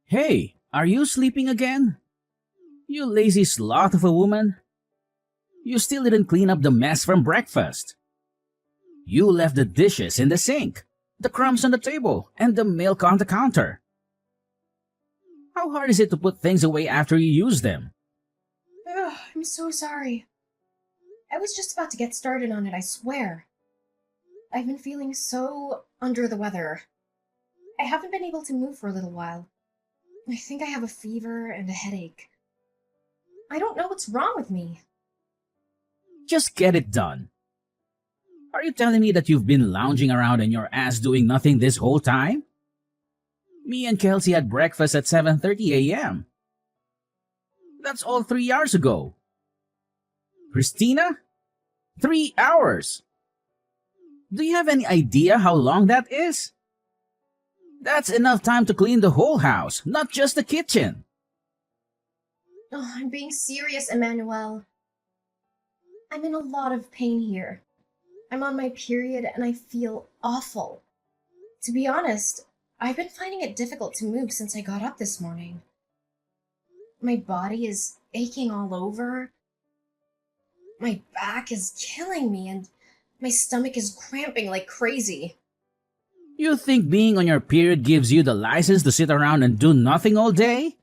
Hey, are you sleeping again? You lazy sloth of a woman. You still didn't clean up the mess from breakfast. You left the dishes in the sink, the crumbs on the table, and the milk on the counter. How hard is it to put things away after you use them? Ugh, I'm so sorry. I was just about to get started on it, I swear. I've been feeling so under the weather. I haven't been able to move for a little while. I think I have a fever and a headache. I don't know what's wrong with me. Just get it done. Are you telling me that you've been lounging around in your ass doing nothing this whole time? Me and Kelsey had breakfast at 7:30 a.m. That's all 3 hours ago. Christina? 3 hours! Do you have any idea how long that is? That's enough time to clean the whole house, not just the kitchen. Oh, I'm being serious, Emmanuel. I'm in a lot of pain here. I'm on my period and I feel awful. To be honest, I've been finding it difficult to move since I got up this morning. My body is aching all over. My back is killing me and my stomach is cramping like crazy. You think being on your period gives you the license to sit around and do nothing all day?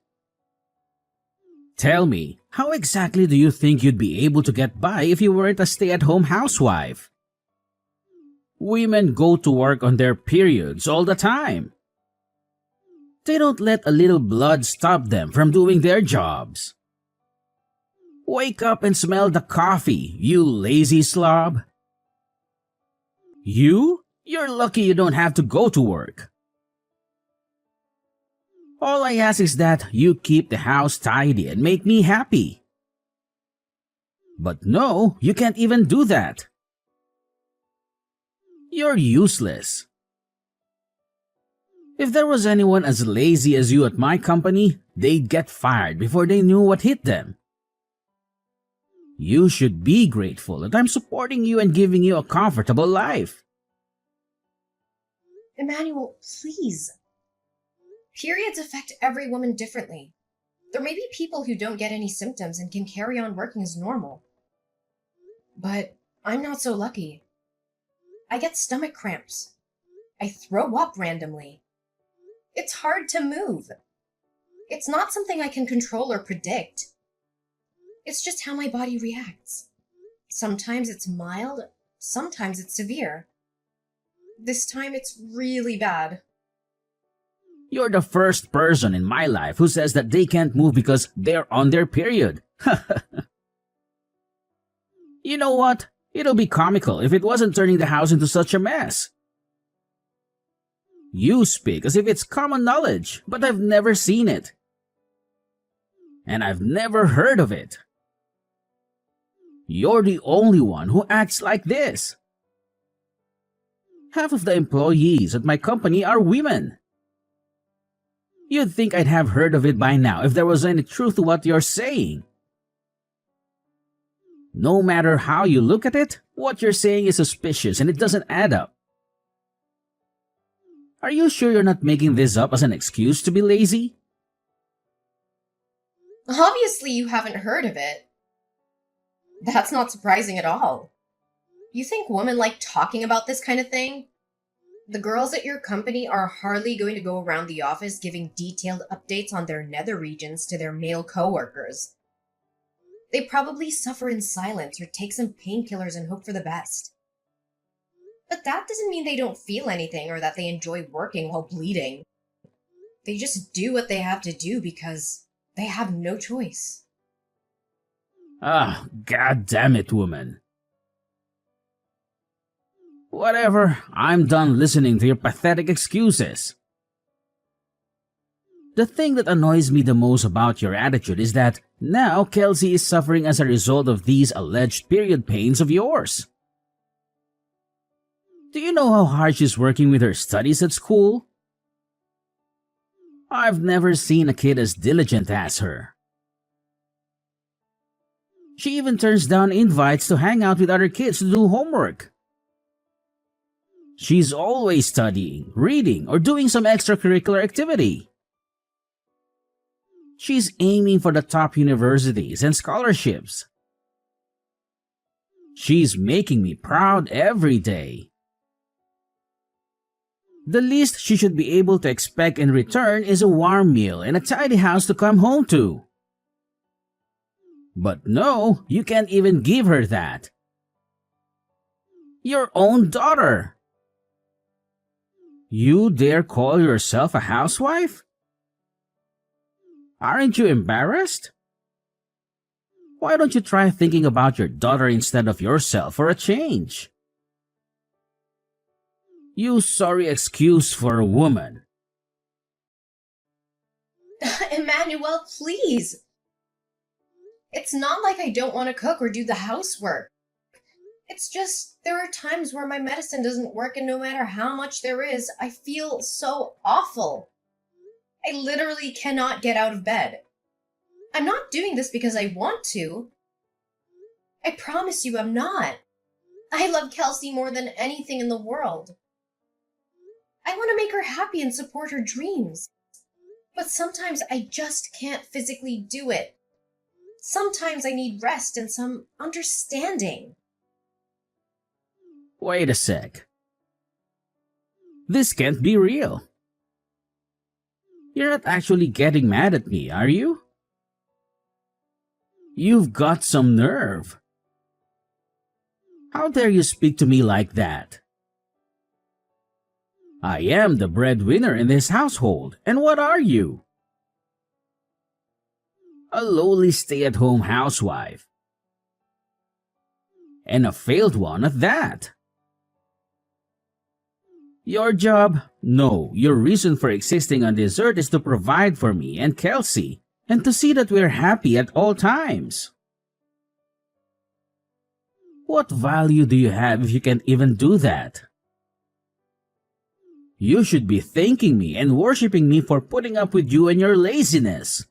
Tell me, how exactly do you think you'd be able to get by if you weren't a stay-at-home housewife? Women go to work on their periods all the time. They don't let a little blood stop them from doing their jobs. Wake up and smell the coffee, you lazy slob. You're lucky you don't have to go to work. All I ask is that you keep the house tidy and make me happy. But no, you can't even do that. You're useless. If there was anyone as lazy as you at my company, they'd get fired before they knew what hit them. You should be grateful that I'm supporting you and giving you a comfortable life. Emmanuel, please. Periods affect every woman differently. There may be people who don't get any symptoms and can carry on working as normal. But I'm not so lucky. I get stomach cramps. I throw up randomly. It's hard to move. It's not something I can control or predict. It's just how my body reacts. Sometimes it's mild, sometimes it's severe. This time it's really bad. You're the first person in my life who says that they can't move because they're on their period. You know what? It'll be comical if it wasn't turning the house into such a mess. You speak as if it's common knowledge, but I've never seen it. And I've never heard of it. You're the only one who acts like this. Half of the employees at my company are women. You'd think I'd have heard of it by now if there was any truth to what you're saying. No matter how you look at it, what you're saying is suspicious and it doesn't add up. Are you sure you're not making this up as an excuse to be lazy? Obviously, you haven't heard of it. That's not surprising at all. You think women like talking about this kind of thing? The girls at your company are hardly going to go around the office giving detailed updates on their nether regions to their male coworkers. They probably suffer in silence or take some painkillers and hope for the best. But that doesn't mean they don't feel anything or that they enjoy working while bleeding. They just do what they have to do because they have no choice. Ah, god damn it, woman. Whatever, I'm done listening to your pathetic excuses. The thing that annoys me the most about your attitude is that now Kelsey is suffering as a result of these alleged period pains of yours. Do you know how hard she's working with her studies at school? I've never seen a kid as diligent as her. She even turns down invites to hang out with other kids to do homework. She's always studying, reading, or doing some extracurricular activity. She's aiming for the top universities and scholarships. She's making me proud every day. The least she should be able to expect in return is a warm meal and a tidy house to come home to. But no, you can't even give her that. Your own daughter. You dare call yourself a housewife? Aren't you embarrassed? Why don't you try thinking about your daughter instead of yourself for a change? You sorry excuse for a woman. Emmanuel, please. It's not like I don't want to cook or do the housework. It's just there are times where my medicine doesn't work, and no matter how much there is, I feel so awful. I literally cannot get out of bed. I'm not doing this because I want to. I promise you I'm not. I love Kelsey more than anything in the world. I want to make her happy and support her dreams. But sometimes I just can't physically do it. Sometimes I need rest and some understanding. Wait a sec. This can't be real. You're not actually getting mad at me, are you? You've got some nerve. How dare you speak to me like that? I am the breadwinner in this household, and what are you? A lowly stay-at-home housewife. And a failed one at that. Your job? No, your reason for existing on this earth is to provide for me and Kelsey, and to see that we're happy at all times. What value do you have if you can't even do that? You should be thanking me and worshiping me for putting up with you and your laziness.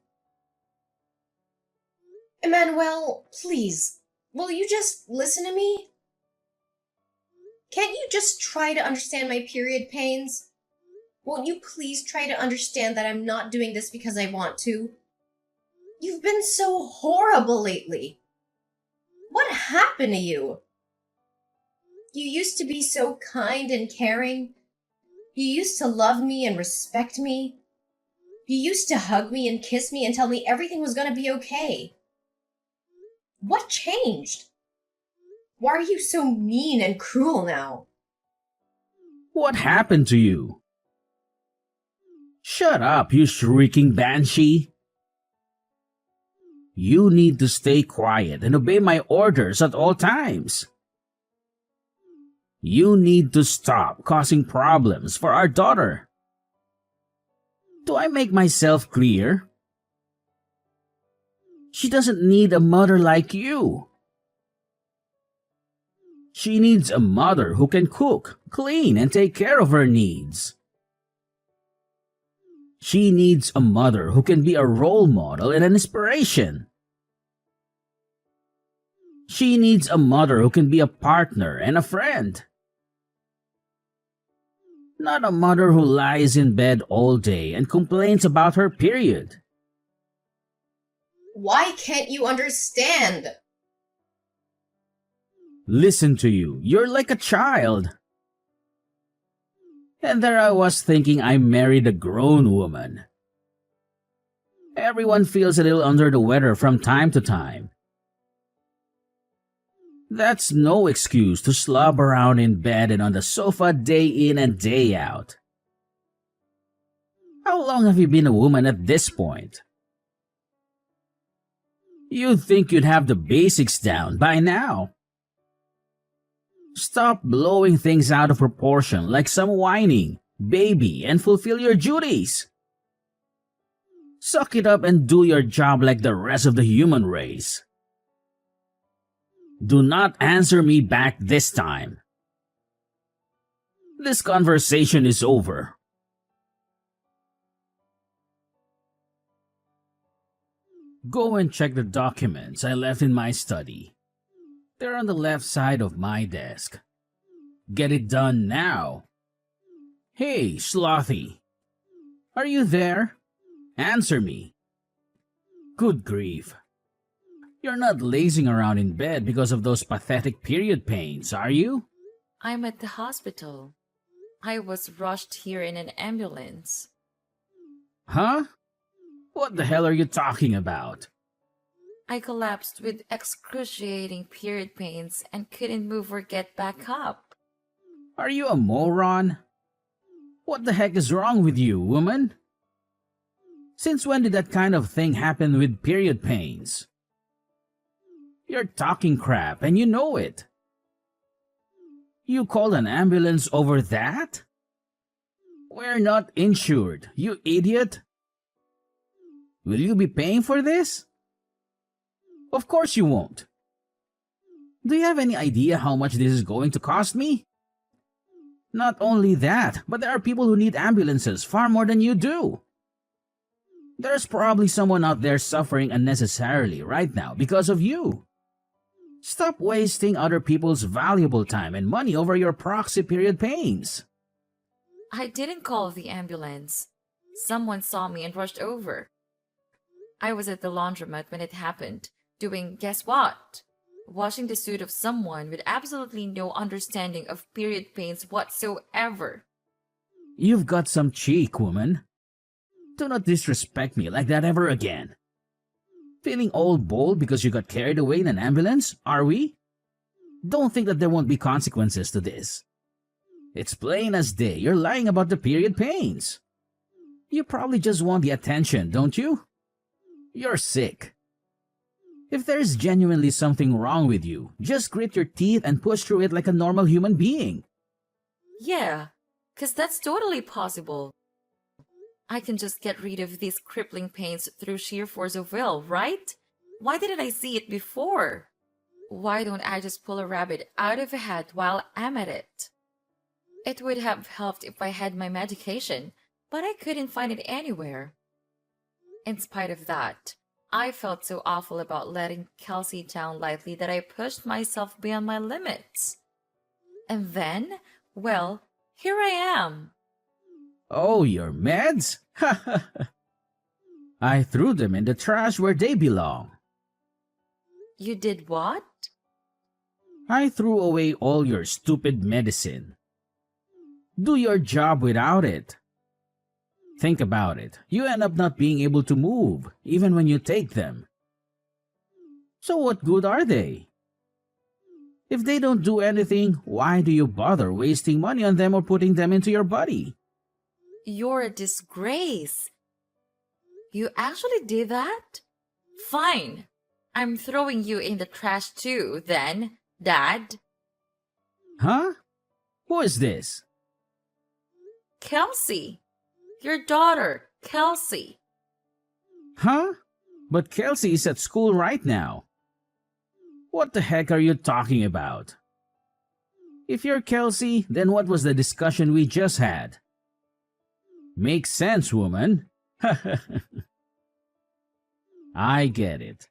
Emmanuel, please, will you just listen to me? Can't you just try to understand my period pains? Won't you please try to understand that I'm not doing this because I want to? You've been so horrible lately. What happened to you? You used to be so kind and caring. You used to love me and respect me. You used to hug me and kiss me and tell me everything was going to be okay. What changed? Why are you so mean and cruel now? What happened to you? Shut up, you shrieking banshee. You need to stay quiet and obey my orders at all times. You need to stop causing problems for our daughter. Do I make myself clear? She doesn't need a mother like you. She needs a mother who can cook, clean, and take care of her needs. She needs a mother who can be a role model and an inspiration. She needs a mother who can be a partner and a friend. Not a mother who lies in bed all day and complains about her period. Why can't you understand? Listen to you, you're like a child. And there I was thinking I married a grown woman. Everyone feels a little under the weather from time to time. That's no excuse to slob around in bed and on the sofa day in and day out. How long have you been a woman at this point? You'd think you'd have the basics down by now. Stop blowing things out of proportion like some whining baby and fulfill your duties. Suck it up and do your job like the rest of the human race. Do not answer me back this time. This conversation is over. Go and check the documents I left in my study. They're on the left side of my desk. Get it done now. Hey, Slothy. Are you there? Answer me. Good grief. You're not lazing around in bed because of those pathetic period pains, are you? I'm at the hospital. I was rushed here in an ambulance. Huh? What the hell are you talking about? I collapsed with excruciating period pains and couldn't move or get back up. Are you a moron? What the heck is wrong with you, woman? Since when did that kind of thing happen with period pains? You're talking crap and you know it. You called an ambulance over that? We're not insured, you idiot. Will you be paying for this? Of course you won't. Do you have any idea how much this is going to cost me? Not only that, but there are people who need ambulances far more than you do. There's probably someone out there suffering unnecessarily right now because of you. Stop wasting other people's valuable time and money over your proxy period pains. I didn't call the ambulance. Someone saw me and rushed over. I was at the laundromat when it happened, doing guess what? Washing the suit of someone with absolutely no understanding of period pains whatsoever. You've got some cheek, woman. Do not disrespect me like that ever again. Feeling all bold because you got carried away in an ambulance, are we? Don't think that there won't be consequences to this. It's plain as day you're lying about the period pains. You probably just want the attention, don't you? You're sick. If there's genuinely something wrong with you, just grit your teeth and push through it like a normal human being. Yeah, 'cause that's totally possible. I can just get rid of these crippling pains through sheer force of will, right? Why didn't I see it before? Why don't I just pull a rabbit out of a hat while I'm at it? It would have helped if I had my medication, but I couldn't find it anywhere. In spite of that, I felt so awful about letting Kelsey down lightly that I pushed myself beyond my limits. And then, well, here I am. Oh, your meds? I threw them in the trash where they belong. You did what? I threw away all your stupid medicine. Do your job without it. Think about it. You end up not being able to move, even when you take them. So what good are they? If they don't do anything, why do you bother wasting money on them or putting them into your body? You're a disgrace. You actually did that? Fine. I'm throwing you in the trash too, then, Dad. Huh? Who is this? Kelsey. Your daughter, Kelsey. Huh? But Kelsey is at school right now. What the heck are you talking about? If you're Kelsey, then what was the discussion we just had? Makes sense, woman. I get it.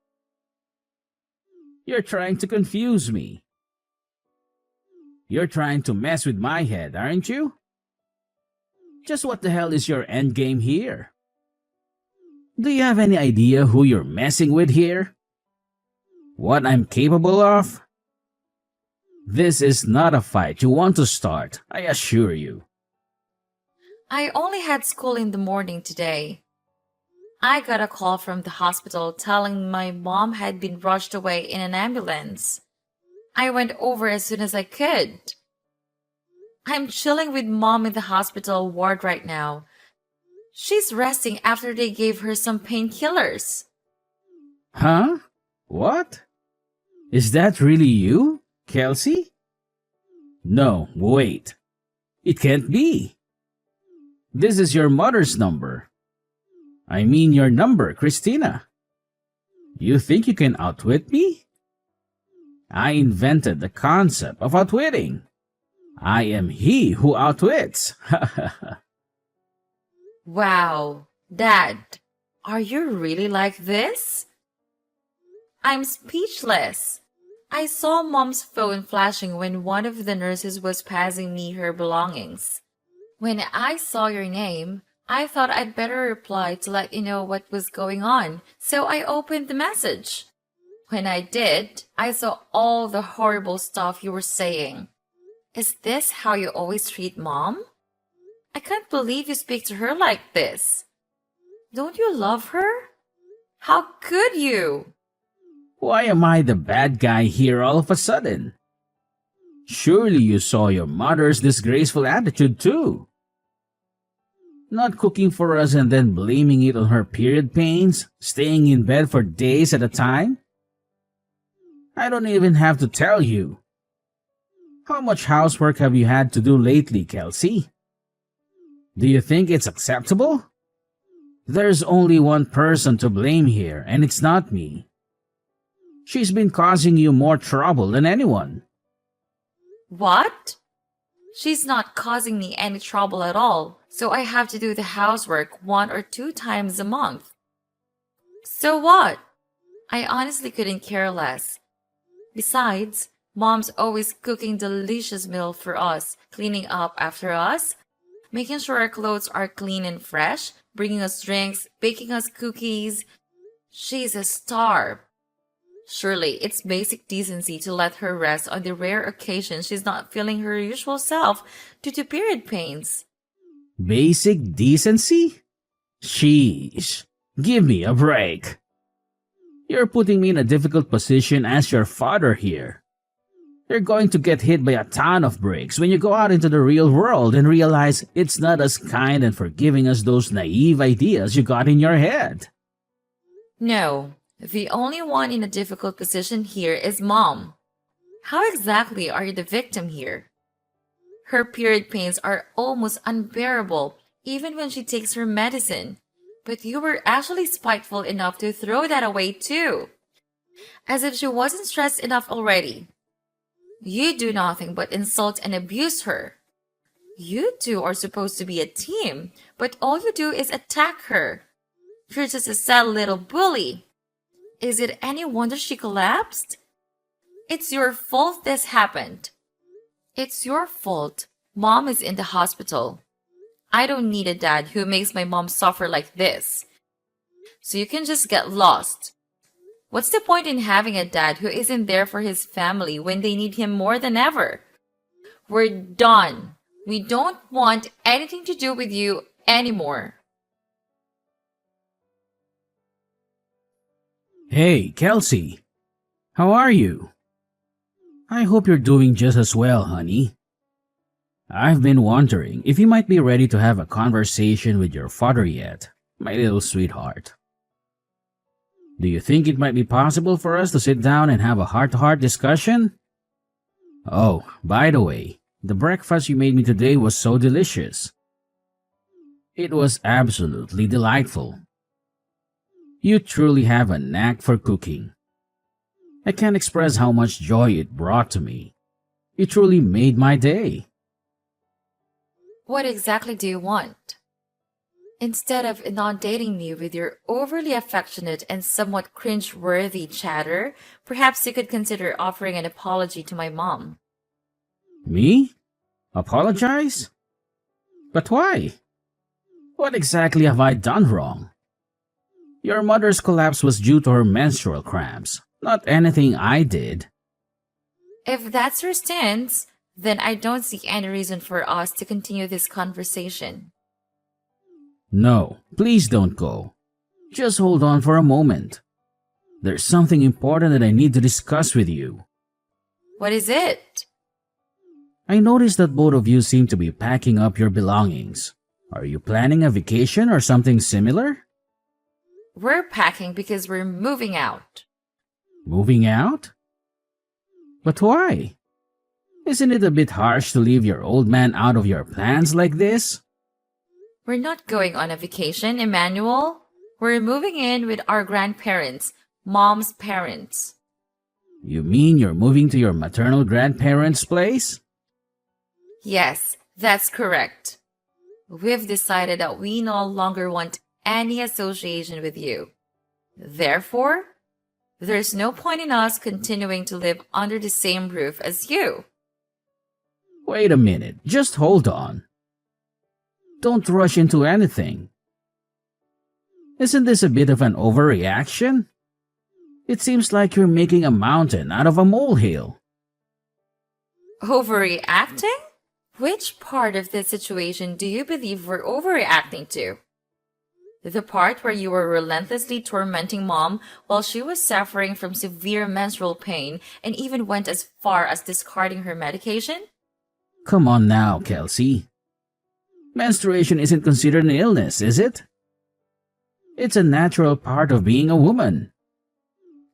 You're trying to confuse me. You're trying to mess with my head, aren't you? Just what the hell is your endgame here? Do you have any idea who you're messing with here? What I'm capable of? This is not a fight you want to start, I assure you. I only had school in the morning today. I got a call from the hospital telling my mom had been rushed away in an ambulance. I went over as soon as I could. I'm chilling with mom in the hospital ward right now. She's resting after they gave her some painkillers. Huh? What? Is that really you, Kelsey? No, wait. It can't be. This is your mother's number. I mean your number, Christina. You think you can outwit me? I invented the concept of outwitting. I am he who outwits. Wow, Dad, are you really like this? I'm speechless. I saw Mom's phone flashing when one of the nurses was passing me her belongings. When I saw your name, I thought I'd better reply to let you know what was going on, so I opened the message. When I did, I saw all the horrible stuff you were saying. Is this how you always treat Mom? I can't believe you speak to her like this. Don't you love her? How could you? Why am I the bad guy here all of a sudden? Surely you saw your mother's disgraceful attitude too. Not cooking for us and then blaming it on her period pains, staying in bed for days at a time. I don't even have to tell you. How much housework have you had to do lately, Kelsey? Do you think it's acceptable? There's only one person to blame here, and it's not me. She's been causing you more trouble than anyone. What? She's not causing me any trouble at all, so I have to do the housework 1 or 2 times a month. So what? I honestly couldn't care less. Besides, Mom's always cooking delicious meal for us, cleaning up after us, making sure our clothes are clean and fresh, bringing us drinks, baking us cookies. She's a star. Surely it's basic decency to let her rest on the rare occasion she's not feeling her usual self due to period pains. Basic decency? Sheesh. Give me a break. You're putting me in a difficult position as your father here. You're going to get hit by a ton of bricks when you go out into the real world and realize it's not as kind and forgiving as those naive ideas you got in your head. No, the only one in a difficult position here is Mom. How exactly are you the victim here? Her period pains are almost unbearable even when she takes her medicine. But you were actually spiteful enough to throw that away too. As if she wasn't stressed enough already. You do nothing but insult and abuse her. You two are supposed to be a team, but all you do is attack her. You're just a sad little bully. Is it any wonder she collapsed? It's your fault this happened. It's your fault. Mom is in the hospital. I don't need a dad who makes my mom suffer like this. So you can just get lost. What's the point in having a dad who isn't there for his family when they need him more than ever? We're done. We don't want anything to do with you anymore. Hey, Kelsey. How are you? I hope you're doing just as well, honey. I've been wondering if you might be ready to have a conversation with your father yet, my little sweetheart. Do you think it might be possible for us to sit down and have a heart-to-heart discussion? Oh, by the way, the breakfast you made me today was so delicious. It was absolutely delightful. You truly have a knack for cooking. I can't express how much joy it brought to me. You truly made my day. What exactly do you want? Instead of inundating me with your overly affectionate and somewhat cringe-worthy chatter, perhaps you could consider offering an apology to my mom. Me? Apologize? But why? What exactly have I done wrong? Your mother's collapse was due to her menstrual cramps, not anything I did. If that's your stance, then I don't see any reason for us to continue this conversation. No, please don't go. Just hold on for a moment. There's something important that I need to discuss with you. What is it? I noticed that both of you seem to be packing up your belongings. Are you planning a vacation or something similar? We're packing because we're moving out. Moving out? But why? Isn't it a bit harsh to leave your old man out of your plans like this? We're not going on a vacation, Emmanuel. We're moving in with our grandparents, Mom's parents. You mean you're moving to your maternal grandparents' place? Yes, that's correct. We've decided that we no longer want any association with you. Therefore, there's no point in us continuing to live under the same roof as you. Wait a minute, just hold on. Don't rush into anything. Isn't this a bit of an overreaction? It seems like you're making a mountain out of a molehill. Overreacting? Which part of this situation do you believe we're overreacting to? The part where you were relentlessly tormenting mom while she was suffering from severe menstrual pain and even went as far as discarding her medication? Come on now, Kelsey. Menstruation isn't considered an illness, is it? It's a natural part of being a woman.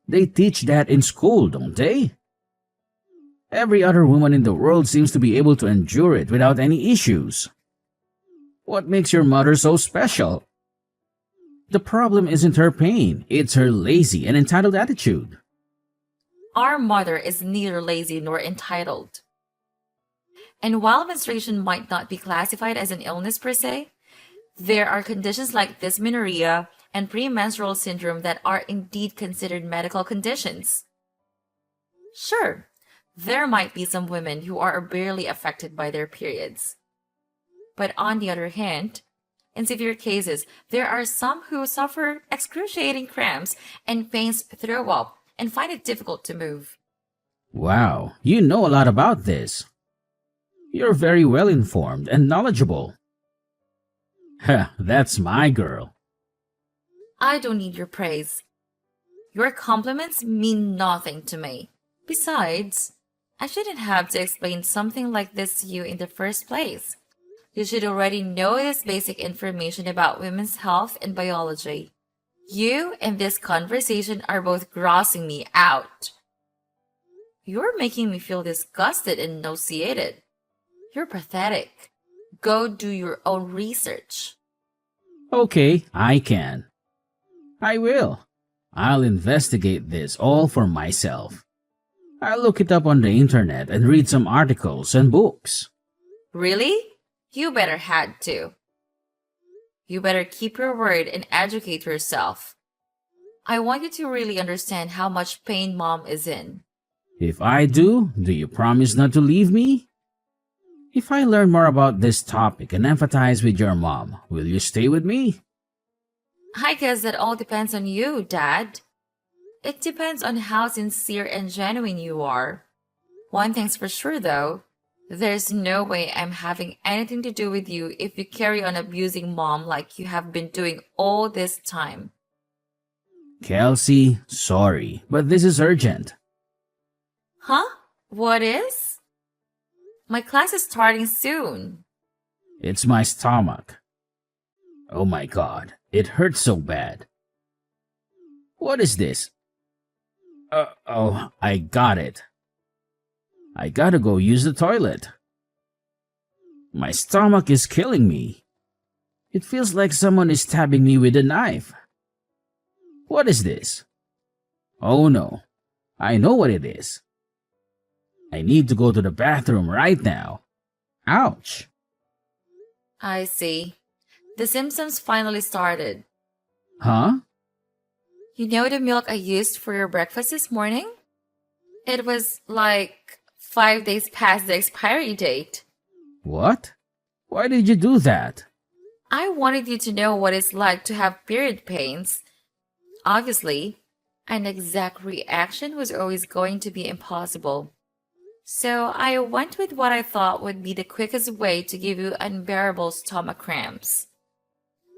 They teach that in school, don't they? Every other woman in the world seems to be able to endure it without any issues. What makes your mother so special? The problem isn't her pain, it's her lazy and entitled attitude. Our mother is neither lazy nor entitled. And while menstruation might not be classified as an illness per se, there are conditions like dysmenorrhea and premenstrual syndrome that are indeed considered medical conditions. Sure, there might be some women who are barely affected by their periods. But on the other hand, in severe cases, there are some who suffer excruciating cramps and pains throw up and find it difficult to move. Wow, you know a lot about this. You're very well informed and knowledgeable. Heh, that's my girl. I don't need your praise. Your compliments mean nothing to me. Besides, I shouldn't have to explain something like this to you in the first place. You should already know this basic information about women's health and biology. You and this conversation are both grossing me out. You're making me feel disgusted and nauseated. You're pathetic. Go do your own research. Okay, I can. I will. I'll investigate this all for myself. I'll look it up on the internet and read some articles and books. Really? You better had to. You better keep your word and educate yourself. I want you to really understand how much pain mom is in. If I do you promise not to leave me? If I learn more about this topic and empathize with your mom, will you stay with me? I guess that all depends on you, Dad. It depends on how sincere and genuine you are. One thing's for sure, though. There's no way I'm having anything to do with you if you carry on abusing mom like you have been doing all this time. Kelsey, sorry, but this is urgent. Huh? What is? My class is starting soon. It's my stomach. Oh my god, it hurts so bad. What is this? Oh, I got it. I gotta go use the toilet. My stomach is killing me. It feels like someone is stabbing me with a knife. What is this? Oh no, I know what it is. I need to go to the bathroom right now. Ouch. I see. The symptoms finally started. Huh? You know the milk I used for your breakfast this morning? It was like 5 days past the expiry date. What? Why did you do that? I wanted you to know what it's like to have period pains. Obviously, an exact reaction was always going to be impossible. So I went with what I thought would be the quickest way to give you unbearable stomach cramps.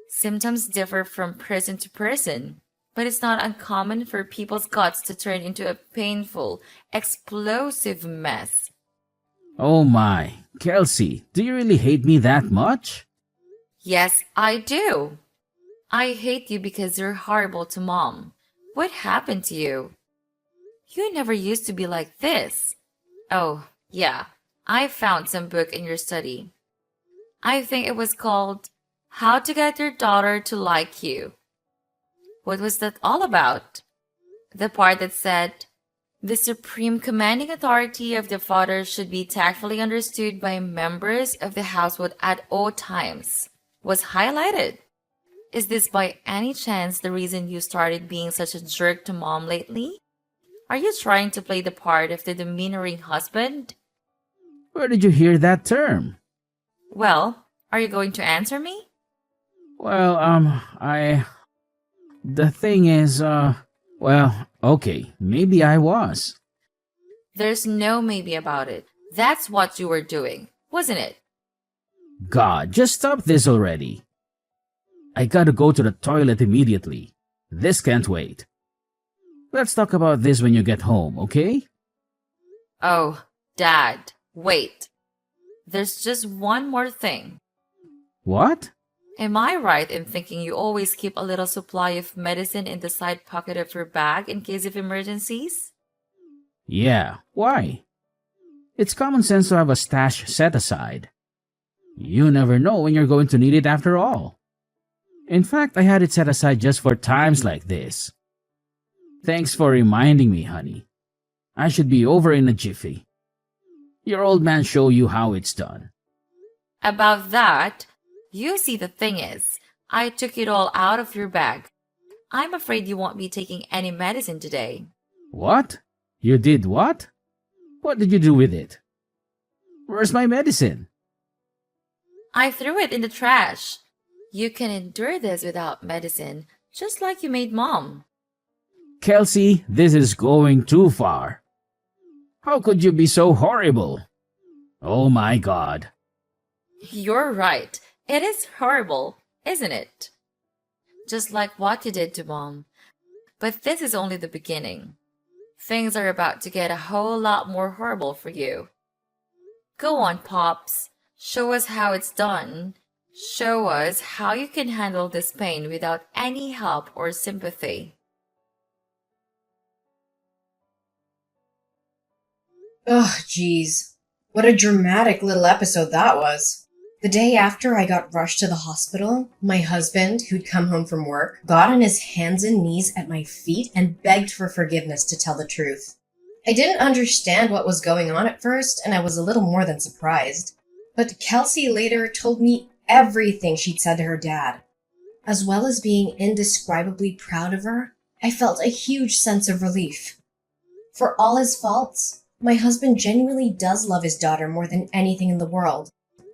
Symptoms differ from person to person, but it's not uncommon for people's guts to turn into a painful, explosive mess. Oh my, Kelsey, do you really hate me that much? Yes, I do. I hate you because you're horrible to mom. What happened to you? You never used to be like this. Oh, yeah, I found some book in your study. I think it was called How to Get Your Daughter to Like You. What was that all about? The part that said, the supreme commanding authority of the father should be tactfully understood by members of the household at all times, was highlighted. Is this by any chance the reason you started being such a jerk to mom lately? Are you trying to play the part of the demeanoring husband? Where did you hear that term? Well, Are you going to answer me? Well, the thing is, well, okay, maybe I was. There's no maybe about it. That's what you were doing, wasn't it? God, just stop this already. I gotta go to the toilet immediately. This can't wait. Let's talk about this when you get home, okay? Oh, Dad, wait. There's just one more thing. What? Am I right in thinking you always keep a little supply of medicine in the side pocket of your bag in case of emergencies? Yeah, why? It's common sense to have a stash set aside. You never know when you're going to need it after all. In fact, I had it set aside just for times like this. Thanks for reminding me, honey. I should be over in a jiffy. Your old man show you how it's done. About that, you see, the thing is, I took it all out of your bag. I'm afraid you won't be taking any medicine today. What? You did what? What did you do with it? Where's my medicine? I threw it in the trash. You can endure this without medicine, just like you made Mom. Kelsey, this is going too far. How could you be so horrible? Oh my God. You're right. It is horrible, isn't it? Just like what you did to Mom. But this is only the beginning. Things are about to get a whole lot more horrible for you. Go on, Pops. Show us how it's done. Show us how you can handle this pain without any help or sympathy. Ugh, geez. What a dramatic little episode that was. The day after I got rushed to the hospital, my husband, who'd come home from work, got on his hands and knees at my feet and begged for forgiveness, to tell the truth. I didn't understand what was going on at first, and I was a little more than surprised. But Kelsey later told me everything she'd said to her dad. As well as being indescribably proud of her, I felt a huge sense of relief. For all his faults, my husband genuinely does love his daughter more than anything in the world.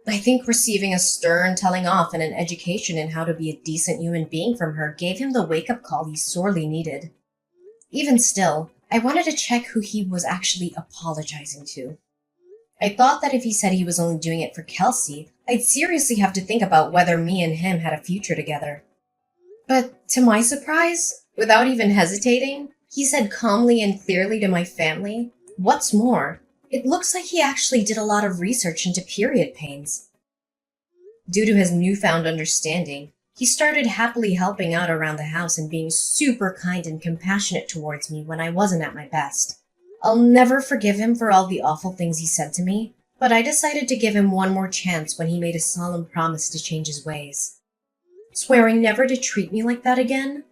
I think receiving a stern telling off and an education in how to be a decent human being from her gave him the wake-up call he sorely needed. Even still, I wanted to check who he was actually apologizing to. I thought that if he said he was only doing it for Kelsey, I'd seriously have to think about whether me and him had a future together. But to my surprise, without even hesitating, he said calmly and clearly to my family, "What's more, it looks like he actually did a lot of research into period pains." Due to his newfound understanding, he started happily helping out around the house and being super kind and compassionate towards me when I wasn't at my best. I'll never forgive him for all the awful things he said to me, but I decided to give him one more chance when he made a solemn promise to change his ways. Swearing never to treat me like that again?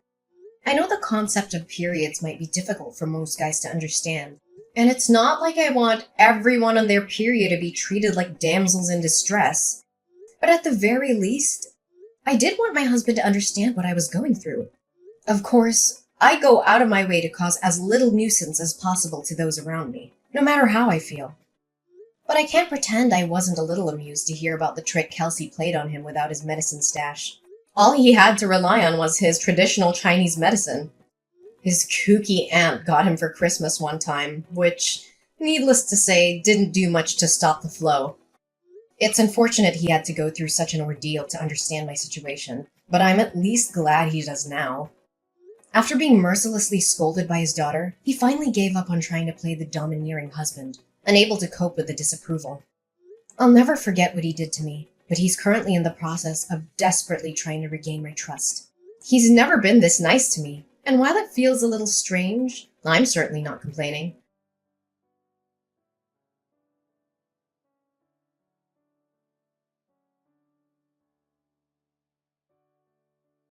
I know the concept of periods might be difficult for most guys to understand, and it's not like I want everyone on their period to be treated like damsels in distress. But at the very least, I did want my husband to understand what I was going through. Of course, I go out of my way to cause as little nuisance as possible to those around me, no matter how I feel. But I can't pretend I wasn't a little amused to hear about the trick Kelsey played on him without his medicine stash. All he had to rely on was his traditional Chinese medicine. His kooky aunt got him for Christmas one time, which, needless to say, didn't do much to stop the flow. It's unfortunate he had to go through such an ordeal to understand my situation, but I'm at least glad he does now. After being mercilessly scolded by his daughter, he finally gave up on trying to play the domineering husband, unable to cope with the disapproval. I'll never forget what he did to me, but he's currently in the process of desperately trying to regain my trust. He's never been this nice to me, and while it feels a little strange, I'm certainly not complaining.